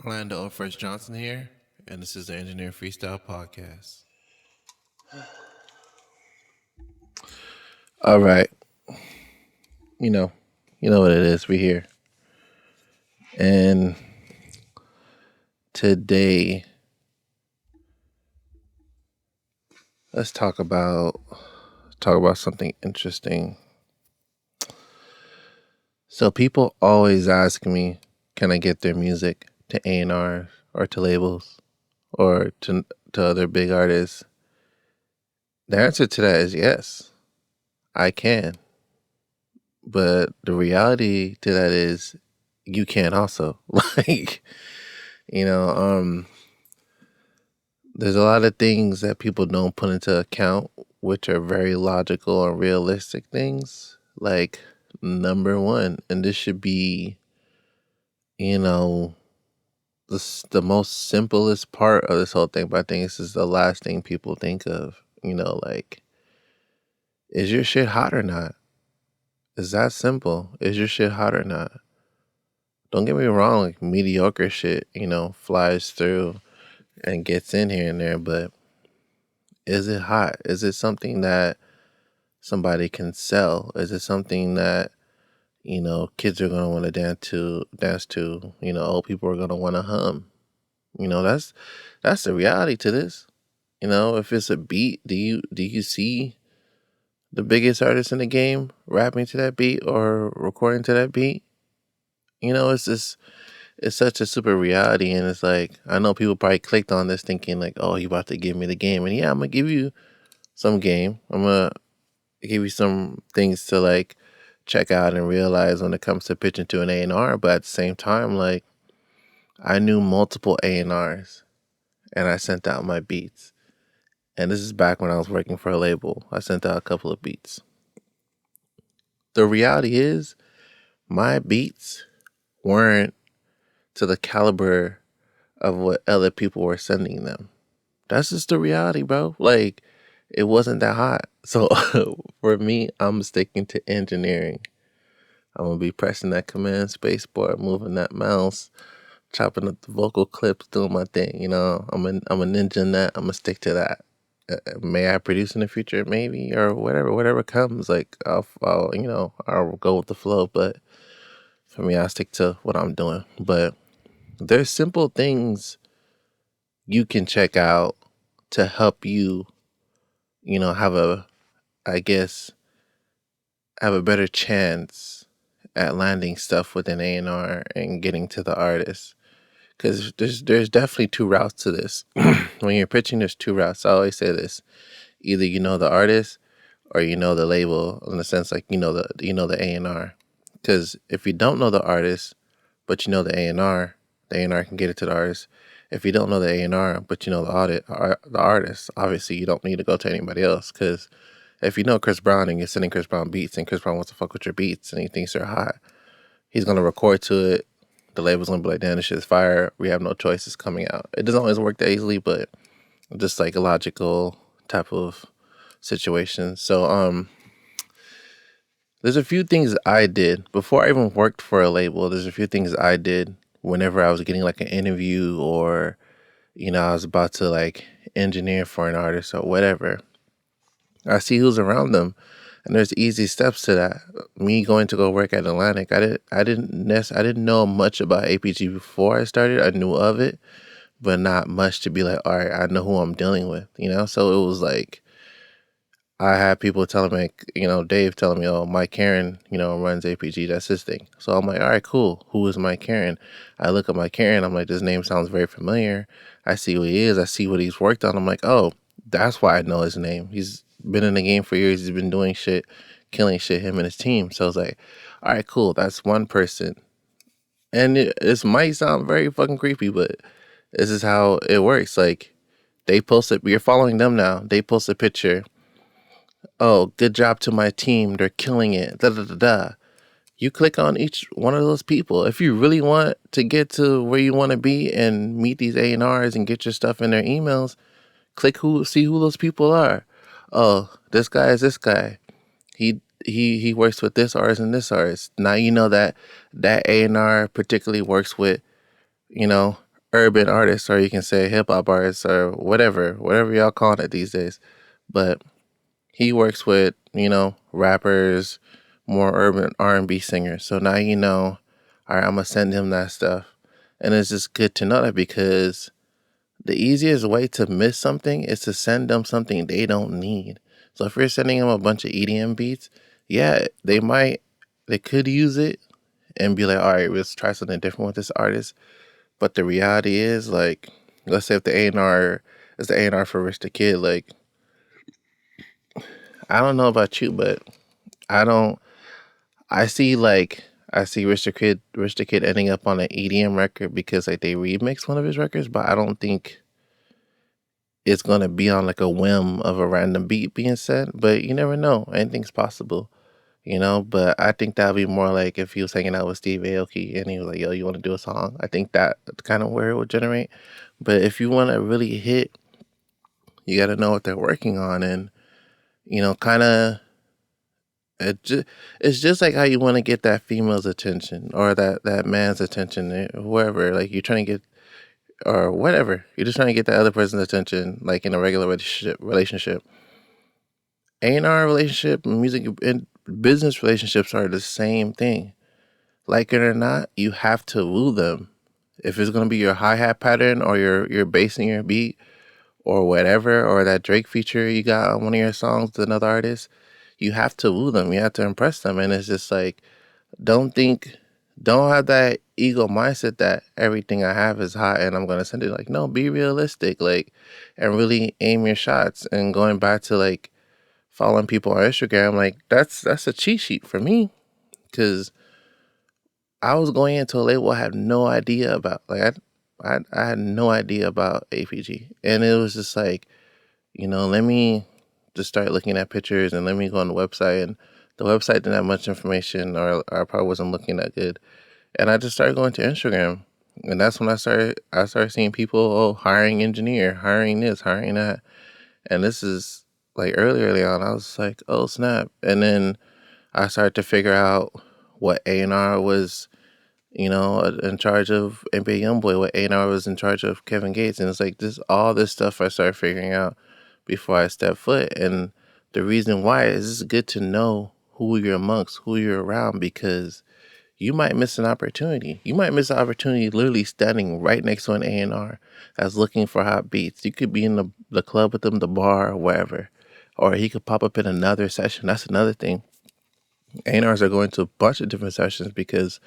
Orlando First Johnson here, and this is the Engineer Freestyle Podcast. All right, you know, you know what it is. We're here, and today let's talk about something interesting. So people always ask me, can I get their music to A&R or to labels or to other big artists? The answer to that is yes, I can. But the reality to that is you can also. Like, you know, there's a lot of things that people don't put into account, which are very logical and realistic things. Like, number one, and this should be, you know, the most simplest part of this whole thing, but I think this is the last thing people think of. Like, is your shit hot or not? It's that simple. Is your shit hot or not? Don't get me wrong, like mediocre shit, flies through and gets in here and there, but is it hot? Is it something that somebody can sell? Is it something that, kids are gonna want to dance to, old people are gonna want to hum? That's the reality to this. If it's a beat, do you see the biggest artist in the game rapping to that beat or recording to that beat? It's such a super reality, and it's like I know people probably clicked on this thinking like, "Oh, you about to give me the game?" And yeah, I'm gonna give you some game. I'm gonna give you some things to like check out and realize when it comes to pitching to an A&R. But at the same time, like I knew multiple A&Rs, and I sent out my beats. And this is back when I was working for a label. I sent out a couple of beats. The reality is, my beats weren't to the caliber of what other people were sending them. That's just the reality, bro. Like, it wasn't that hot. So for me, I'm sticking to engineering. I'm gonna be pressing that command space bar, moving that mouse, chopping up the vocal clips, doing my thing. I'm a ninja in that. I'm gonna stick to that. May I produce in the future? Maybe, or whatever comes. Like I'll go with the flow. But for me, I stick to what I'm doing. But there's simple things you can check out to help you, have I guess, have a better chance at landing stuff with an A&R and getting to the artist. Because there's definitely two routes to this. When you're pitching, there's two routes. I always say this: either you know the artist or you know the label. In the sense, like the A&R. Because if you don't know the artist, but you know the A&R can get it to the artist. If you don't know the A&R, but you know the artist, obviously you don't need to go to anybody else. Because if you know Chris Brown and you're sending Chris Brown beats and Chris Brown wants to fuck with your beats and he thinks they're hot, he's gonna record to it. The label's gonna be like, damn, this shit's fire. We have no choice. It's coming out. It doesn't always work that easily, but just like a logical type of situation. So there's a few things I did before I even worked for a label. There's a few things I did whenever I was getting like an interview or I was about to like engineer for an artist or whatever. I see who's around them, and there's easy steps to that. Me going to go work at Atlantic, I didn't know much about APG before I started. I knew of it, but not much to be like, all right, I know who I'm dealing with. So it was like I had people telling me, Dave telling me, oh, Mike Karen, runs APG. That's his thing. So I'm like, all right, cool. Who is Mike Karen? I look at Mike Karen. I'm like, this name sounds very familiar. I see who he is. I see what he's worked on. I'm like, oh, that's why I know his name. He's been in the game for years. He's been doing shit, killing shit, him and his team. So I was like, all right, cool. That's one person. And this might sound very fucking creepy, but this is how it works. Like, they posted, you're following them now. They post a picture. Oh, good job to my team. They're killing it. Da da da da. You click on each one of those people. If you really want to get to where you want to be and meet these A&Rs and get your stuff in their emails, see who those people are. Oh, this guy is this guy. He works with this artist and this artist. Now you know that A&R particularly works with, urban artists, or you can say hip hop artists, or whatever y'all calling it these days. But he works with, rappers, more urban R&B singers. So now all right, I'm gonna send him that stuff, and it's just good to know that because the easiest way to miss something is to send them something they don't need. So if you're sending them a bunch of EDM beats, yeah, they could use it and be like, all right, let's try something different with this artist. But the reality is, like, let's say if the A&R is the A&R for Rich the Kid, like, I don't know about you, but I don't. I see Rich the Kid ending up on an EDM record because like they remix one of his records, but I don't think it's gonna be on like a whim of a random beat being said. But you never know, anything's possible, But I think that'd be more like if he was hanging out with Steve Aoki and he was like, "Yo, you want to do a song?" I think that's kind of where it would generate. But if you want to really hit, you got to know what they're working on, and kind of it's just like how you want to get that female's attention or that man's attention, whoever. Like you're trying to get or whatever. You're just trying to get the other person's attention, like in a regular relationship. A&R relationship, music and business relationships are the same thing. Like it or not, you have to woo them. If it's gonna be your hi-hat pattern or your bass in your beat or whatever, or that Drake feature you got on one of your songs with another artist, you have to woo them. You have to impress them. And it's just like, don't think, don't have that ego mindset that everything I have is hot and I'm gonna send it. Like, no, be realistic, like, and really aim your shots. And going back to like following people on Instagram, like that's a cheat sheet for me because I was going into a label I had no idea about. Like I had no idea about APG, and it was just like, let me just start looking at pictures and let me go on the website. And the website didn't have much information, or I probably wasn't looking that good. And I just started going to Instagram, and that's when I started seeing people, hiring engineer, hiring this, hiring that, and this is like early on. I was like, oh snap! And then I started to figure out what A&R was, in charge of NBA YoungBoy, what A&R was in charge of Kevin Gates, and it's like all this stuff I started figuring out before I stepped foot. And the reason why is it's good to know who you're amongst, who you're around, because you might miss an opportunity. You might miss an opportunity literally standing right next to an A&R that's looking for hot beats. You could be in the club with them, the bar, or wherever. Or he could pop up in another session. That's another thing. A&Rs are going to a bunch of different sessions because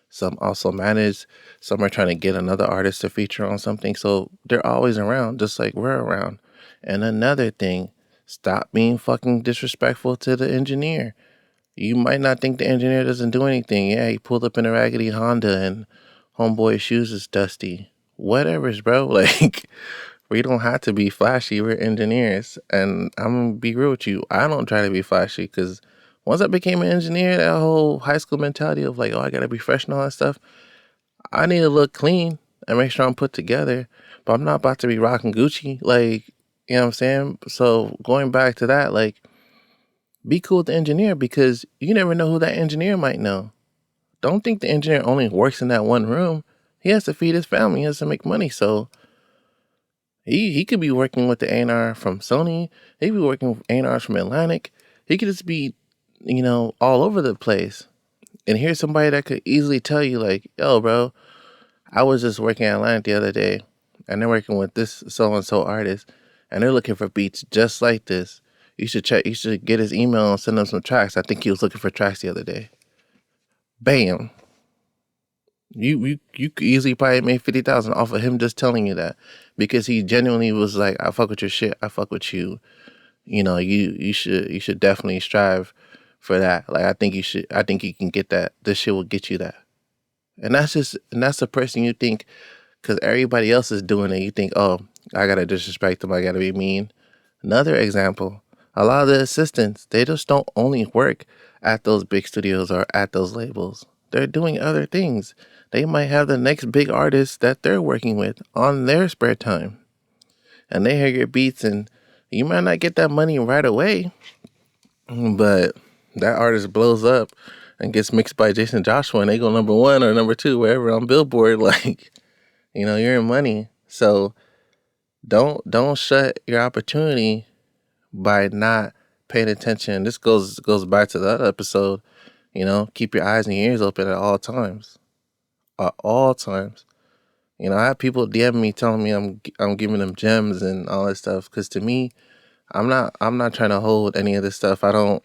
some also manage, some are trying to get another artist to feature on something. So they're always around, just like we're around. And another thing, stop being fucking disrespectful to the engineer. You might not think the engineer doesn't do anything. Yeah, he pulled up in a raggedy Honda and homeboy's shoes is dusty. Whatever's, bro. Like, we don't have to be flashy. We're engineers. And I'm going to be real with you. I don't try to be flashy because once I became an engineer, that whole high school mentality of like, oh, I got to be fresh and all that stuff, I need to look clean and make sure I'm put together. But I'm not about to be rocking Gucci. Like, you know what I'm saying? So going back to that, like, be cool with the engineer because you never know who that engineer might know. Don't think the engineer only works in that one room. He has to feed his family. He has to make money. So he could be working with the A&R from Sony. He could be working with A&Rs from Atlantic. He could just be, all over the place. And here's somebody that could easily tell you, like, yo, bro, I was just working at Atlantic the other day, and they're working with this so-and-so artist, and they're looking for beats just like this. You should check. You should get his email and send him some tracks. I think he was looking for tracks the other day. Bam. You could easily probably made 50,000 off of him just telling you that because he genuinely was like, I fuck with your shit. I fuck with you. You should definitely strive for that. Like I think you can get that. This shit will get you that. And that's the person you think because everybody else is doing it. You think, oh, I gotta disrespect them. I gotta be mean. Another example, a lot of the assistants, they just don't only work at those big studios or at those labels. They're doing other things. They might have the next big artist that they're working with on their spare time. And they hear your beats and you might not get that money right away, but that artist blows up and gets mixed by Jason Joshua and they go number one or number two, wherever on Billboard. Like, You're in money, so don't shut your opportunity by not paying attention. This goes back to the other episode. Keep your eyes and your ears open at all times. At all times. I have people DM me telling me I'm giving them gems and all that stuff. Because to me, I'm not trying to hold any of this stuff. I don't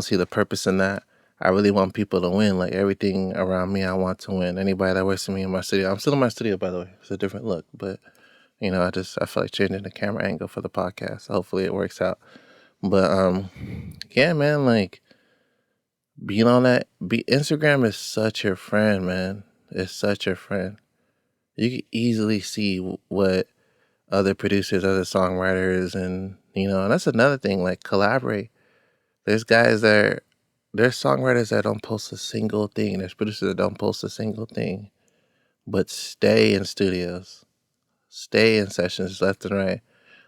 see the purpose in that. I really want people to win. Like everything around me, I want to win. Anybody that works with me in my studio, I'm still in my studio, by the way. It's a different look, but I feel like changing the camera angle for the podcast. Hopefully, it works out. But yeah, man, like being on that, Instagram is such your friend, man. It's such your friend. You can easily see what other producers, other songwriters, and that's another thing. Like collaborate. There's guys that there's songwriters that don't post a single thing. There's producers that don't post a single thing, but stay in studios, stay in sessions left and right.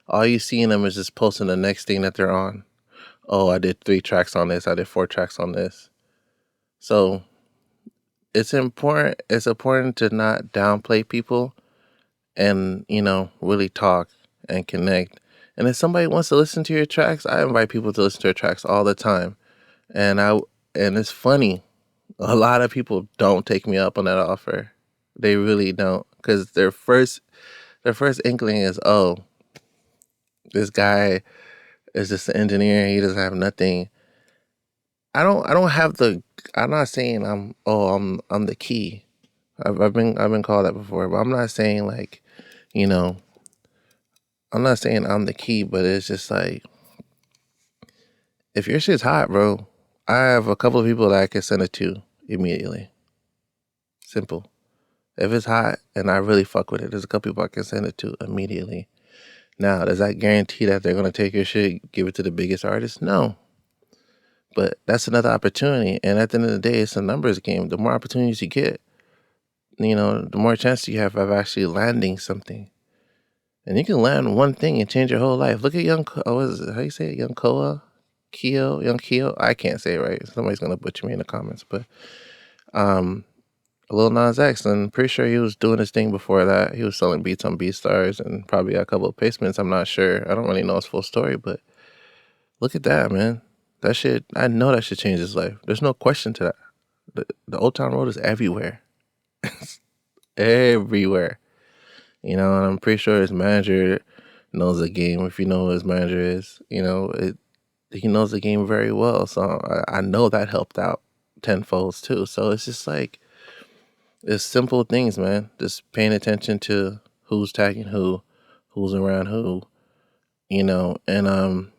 All you see in them is just posting the next thing that they're on. Oh, I did 3 tracks on this. I did 4 tracks on this. So it's important. It's important to not downplay people and really talk and connect. And if somebody wants to listen to your tracks, I invite people to listen to your tracks all the time. And it's funny. A lot of people don't take me up on that offer. They really don't, because their first inkling is, oh, this guy is just an engineer. He doesn't have nothing. I don't have the. I'm not saying I'm the key. I've been called that before, but I'm not saying like, you know, I'm not saying I'm the key, but it's just like, if your shit's hot, bro, I have a couple of people that I can send it to immediately. Simple. If it's hot and I really fuck with it, there's a couple people I can send it to immediately. Now, does that guarantee that they're gonna take your shit, give it to the biggest artist? No. But that's another opportunity. And at the end of the day, it's a numbers game. The more opportunities you get, the more chance you have of actually landing something. And you can land one thing and change your whole life. Look at what is it? How you say it? Young Keo. I can't say it right. Somebody's gonna butcher me in the comments. But Lil Nas X, I'm pretty sure he was doing his thing before that. He was selling beats on BeatStars and probably got a couple of placements. I'm not sure. I don't really know his full story, but look at that, man. That shit, I know that shit changed his life. There's no question to that. The Old Town Road is everywhere. Everywhere. And I'm pretty sure his manager knows the game. If you know who his manager is, he knows the game very well. So I know that helped out tenfolds too. So it's just like, it's simple things, man. Just paying attention to who's tagging who's around who, and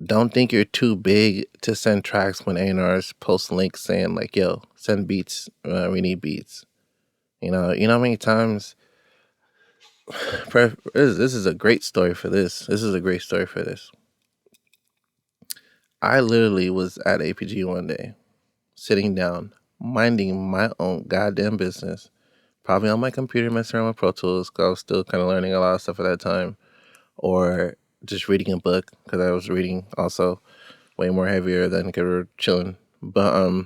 don't think you're too big to send tracks when A&Rs post links saying like, yo, send beats, we need beats. How many times, this is a great story for this. This is a great story for this. I literally was at APG one day, sitting down, minding my own goddamn business, probably on my computer messing around with Pro Tools, because I was still kind of learning a lot of stuff at that time, or just reading a book, because I was reading also way more heavier than we were chilling. But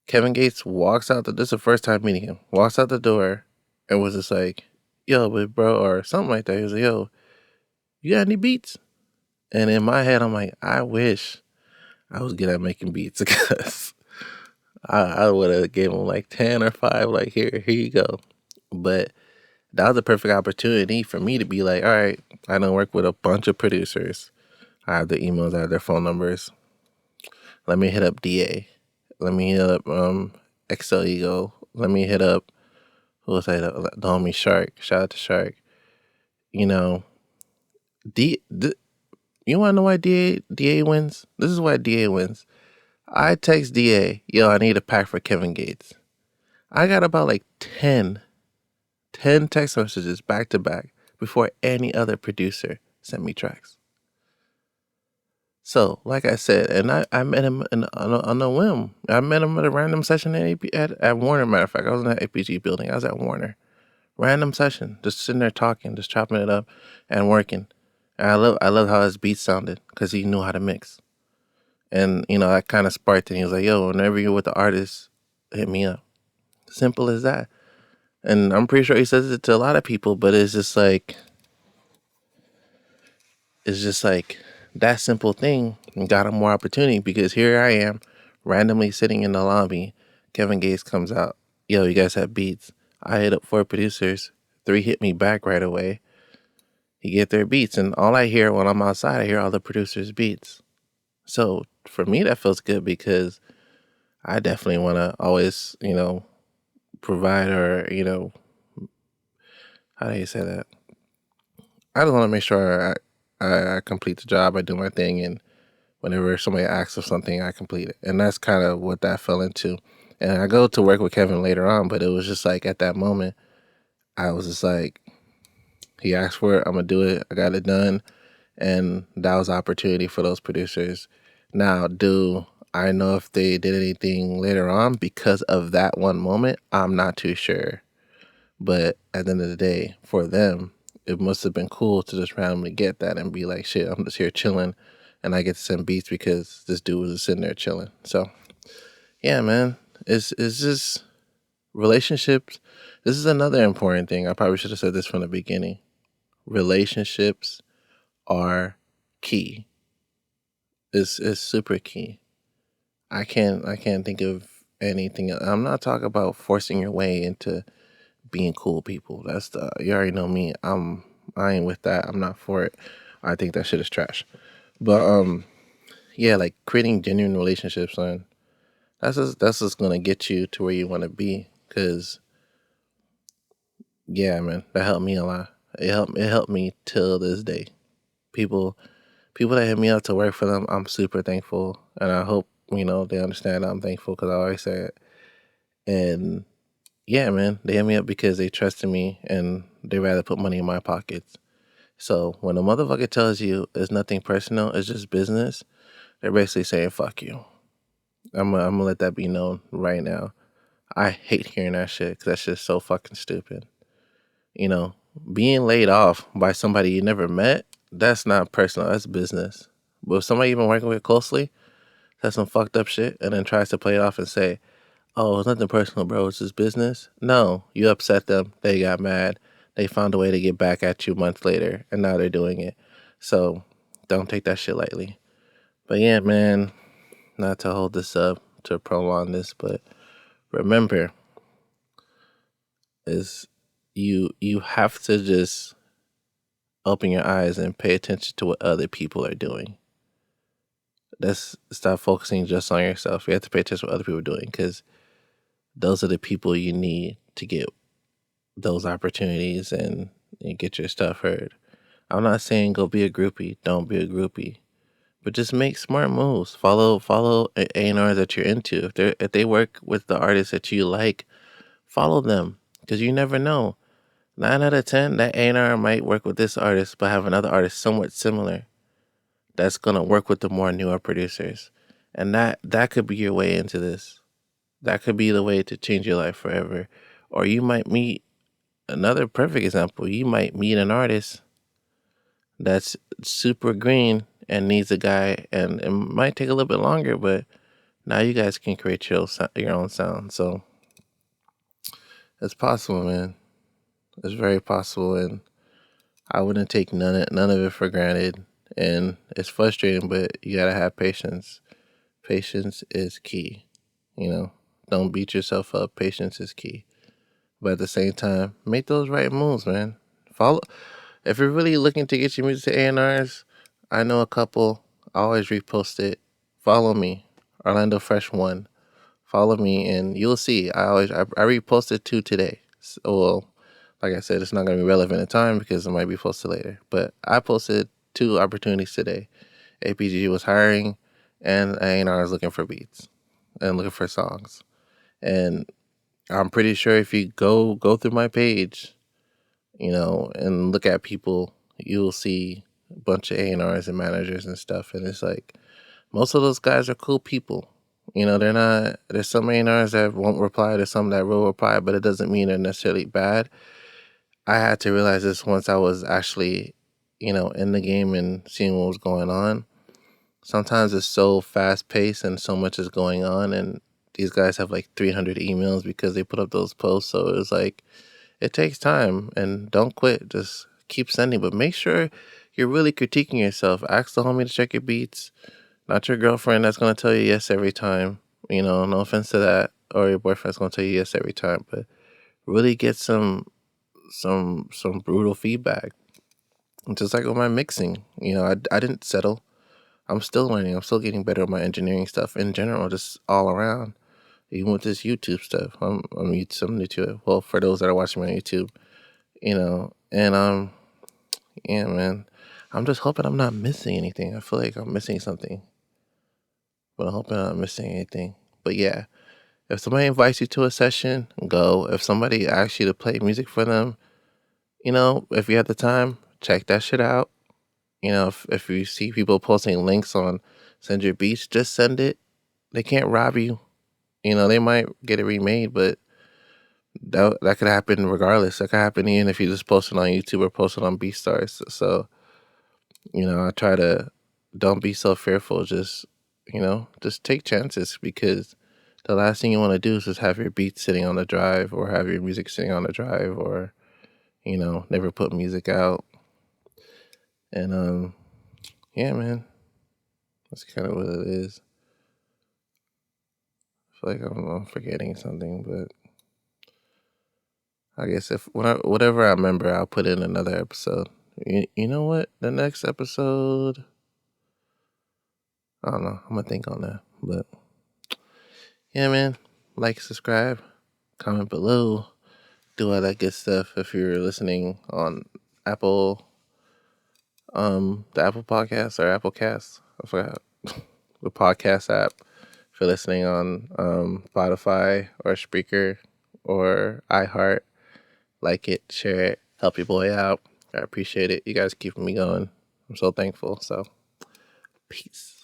Kevin Gates walks out. This is the first time meeting him. Walks out the door and was just like, "Yo, but bro," or something like that. He was like, "Yo, you got any beats?" And in my head, I'm like, I wish I was good at making beats, because I would have gave him like 10 or 5. Like, here you go. But that was a perfect opportunity for me to be like, all right, I done work with a bunch of producers. I have their emails, I have their phone numbers. Let me hit up DA. Let me hit up XL Ego. Let me hit up, who was I? The homie Shark. Shout out to Shark. You want to know why DA wins? This is why DA wins. I text DA, yo, I need a pack for Kevin Gates. I got about like 10 text messages back to back before any other producer sent me tracks. So, like I said, and I met him on a whim. I met him at a random session at Warner. Matter of fact, I was in that APG building. I was at Warner. Random session, just sitting there talking, just chopping it up and working. And I love how his beats sounded, because he knew how to mix. And, that kind of sparked it. And he was like, yo, whenever you're with the artist, hit me up. Simple as that. And I'm pretty sure he says it to a lot of people, but it's just like that simple thing got him more opportunity because here I am randomly sitting in the lobby. Kevin Gates comes out. Yo, you guys have beats. I hit up 4 producers. 3 hit me back right away. He get their beats. And all I hear when I'm outside, I hear all the producers' beats. So for me, that feels good because I definitely want to always, provide or, how do you say that? I just want to make sure I complete the job. I do my thing. And whenever somebody asks for something, I complete it. And that's kind of what that fell into. And I go to work with Kevin later on, but it was just like at that moment, I was just like, he asked for it, I'm going to do it. I got it done. And that was opportunity for those producers. Now, do I know if they did anything later on because of that one moment? I'm not too sure. But at the end of the day, for them, it must have been cool to just randomly get that and be like, shit, I'm just here chilling and I get to send beats because this dude was just sitting there chilling. So yeah, man. It's just relationships. This is another important thing. I probably should have said this from the beginning. Relationships are key. It's super key. I can't think of anything. I'm not talking about forcing your way into being cool people. You already know me. I ain't with that. I'm not for it. I think that shit is trash. But yeah, like creating genuine relationships, man. That's just gonna get you to where you want to be. Cause yeah, man, that helped me a lot. It helped me till this day. People people that hit me up to work for them, I'm super thankful, and I hope they understand I'm thankful because I always say it. And yeah, man, they hit me up because they trusted me and they rather put money in my pockets. So when a motherfucker tells you it's nothing personal, it's just business, they're basically saying fuck you. I'm gonna let that be known right now. I hate hearing that shit because that's just so fucking stupid. You know, being laid off by somebody you never met, that's not personal. That's business. But if somebody you've been working with closely says some fucked up shit and then tries to play it off and say, "Oh, it's nothing personal, bro. It's just business." No, you upset them. They got mad. They found a way to get back at you months later, and now they're doing it. So don't take that shit lightly. But yeah, man, not to hold this up to prolong this, but remember, is you have to just open your eyes and pay attention to what other people are doing. Let's stop focusing just on yourself. You have to pay attention to what other people are doing because those are the people you need to get those opportunities and get your stuff heard. I'm not saying go be a groupie. Don't be a groupie. But just make smart moves. Follow A&Rs that you're into. If they work with the artists that you like, follow them because you never know. 9 out of 10, that A&R might work with this artist, but have another artist somewhat similar that's gonna work with the more newer producers, and that could be your way into this. That could be the way to change your life forever. Or you might meet another perfect example. You might meet an artist that's super green and needs a guy, and it might take a little bit longer, but now you guys can create your own sound. So it's possible, man. It's very possible, and I wouldn't take none of it for granted. And it's frustrating, but you gotta have patience. Patience is key. Don't beat yourself up. Patience is key. But at the same time, make those right moves, man. Follow. If you're really looking to get your music to A&Rs, I know a couple. I always repost it. Follow me, Orlando Fresh One. Follow me, and you'll see. I reposted 2 today. Well, like I said, it's not gonna be relevant in time because it might be posted later. But I posted 2 opportunities today. APG was hiring, and A&R is looking for beats and looking for songs. And I'm pretty sure if you go through my page, and look at people, you'll see a bunch of A&Rs and managers and stuff. And it's like, most of those guys are cool people. They're not, there's some A&Rs that won't reply, there's some that will reply, but it doesn't mean they're necessarily bad. I had to realize this once I was actually, in the game and seeing what was going on. Sometimes it's so fast paced and so much is going on, and these guys have like 300 emails because they put up those posts. So it's like, it takes time, and don't quit. Just keep sending, but make sure you're really critiquing yourself. Ask the homie to check your beats, not your girlfriend that's going to tell you yes every time. No offense to that, or your boyfriend's going to tell you yes every time, but really get some brutal feedback. Just like with my mixing, I didn't settle. I'm still learning. I'm still getting better at my engineering stuff in general, just all around. Even with this YouTube stuff, I'm new to it. Well, for those that are watching me on YouTube, and yeah, man, I'm just hoping I'm not missing anything. I feel like I'm missing something, but I'm hoping I'm not missing anything. But yeah, if somebody invites you to a session, go. If somebody asks you to play music for them, if you have the time, check that shit out. If you see people posting links on Send Your Beats, just send it. They can't rob you. They might get it remade, but that could happen regardless. That could happen even if you just post it on YouTube or post it on BeatStars. So, I try to don't be so fearful. Just take chances, because the last thing you want to do is just have your beats sitting on the drive, or have your music sitting on the drive, or, never put music out. And, yeah, man, that's kind of what it is. I feel like I'm forgetting something, but I guess whatever I remember, I'll put in another episode. You know what? The next episode, I don't know. I'm gonna think on that. But yeah, man, like, subscribe, comment below, do all that good stuff. If you're listening on Apple, the Apple Podcast or Apple Cast, I forgot the podcast app. If you're listening on Spotify or Spreaker or iHeart, like it, share it, help your boy out. I appreciate it. You guys keeping me going. I'm so thankful. So, peace.